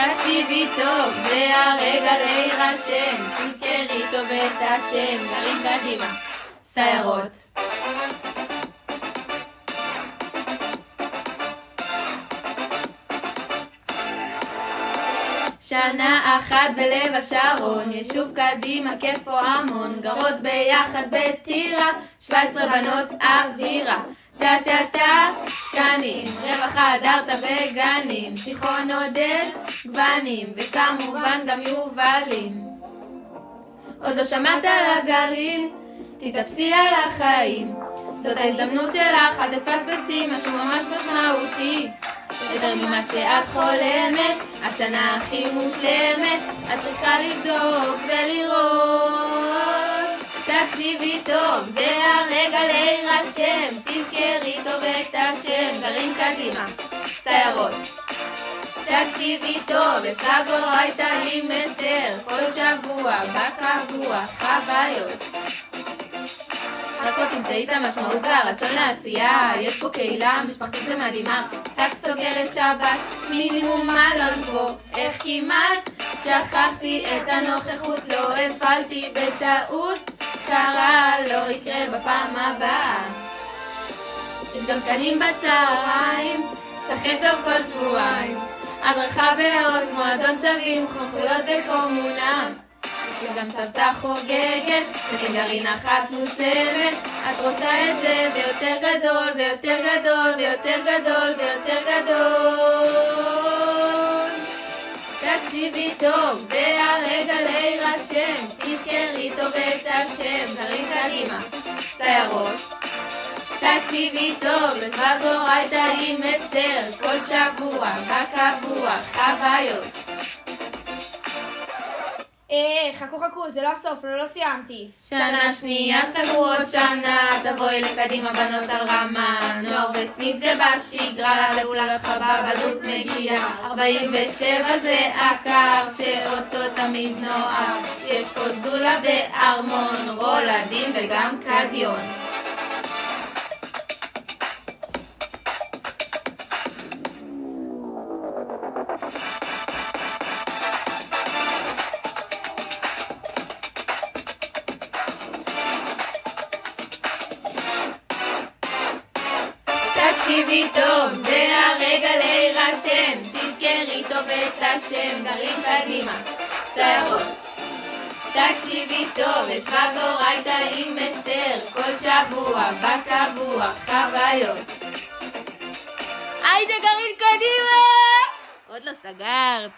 תקשיבי טוב, זה הרגע להירשם, תזכרי טוב את השם, גרים קדימה, סיירות. שנה אחת בלב השרון, ישוב קדימה, כיף פה המון, גרות ביחד בטירה, 17 בנות אווירה. טה-טה-טה, קנים, רווחה, דרתה וגנים, תיכון עודד, גוונים, וכמובן גם יובלים. עוד לא שמעת על הגרעין, תתאפסי על החיים, זאת ההזדמנות שלך, אל תפספסי משהו ממש משמעותי. יותר ממה שאת חולמת, השנה הכי מושלמת, את צריכה לבדוק ולראות. תקשיבי טוב, זה הרגע להירשם, תזכרי טוב את השם, גרים קדימה, סיירות. תקשיבי טוב, יש הגורייתא עם אסתר, כל שבוע, בקבוע, חוויות. רק פה תמצאי את המשמעות והרצון לעשייה, יש פה קהילה משפחתית ומדהימה, טק סוגרת שבת, מינימום מלון פה, איך כמעט שכחתי את הנוכחות, לא הפעלתי בטעות, קרה, לא יקרה בפעם הבאה. יש גם תקנים בצהריים, שכן טוב כל שבועיים, הדרכה בעוז, מועדון שווים, חונכויות וקומונה, יש גם סבתא חוגגת, וכן גרעין אחת מושלמת, את רוצה את זה ביותר גדול, ויותר גדול, ויותר גדול, ויותר גדול. תקשיבי טוב, זה הרגע להירשם, תזכרי טוב את השם, גרים קדימה, סיירות. תקשיבי טוב, יש בגורייתא עם אסתר, כל שבוע, בקבוע, חוויות. חכו, זה לא הסוף, לא סיימתי. שנה שנייה סגרו עוד שנה, תבואי לקדימה בנות על רמה, נוער וסניף זה בשגרה, לפעולת חווה בדוק מגיע, 47 זה עקר, שאותו תמיד נוער, יש פה זולה וארמון, רולדים וגם קדיון. תקשיבי טוב, זה הרגע להירשם, תזכרי טוב את השם, גרים קדימה, סיירות. תקשיבי טוב, יש בגורייתא עם אסתר, כל שבוע, בקבוע, חוויות. היידה גרים קדימה! עוד לא סגרת.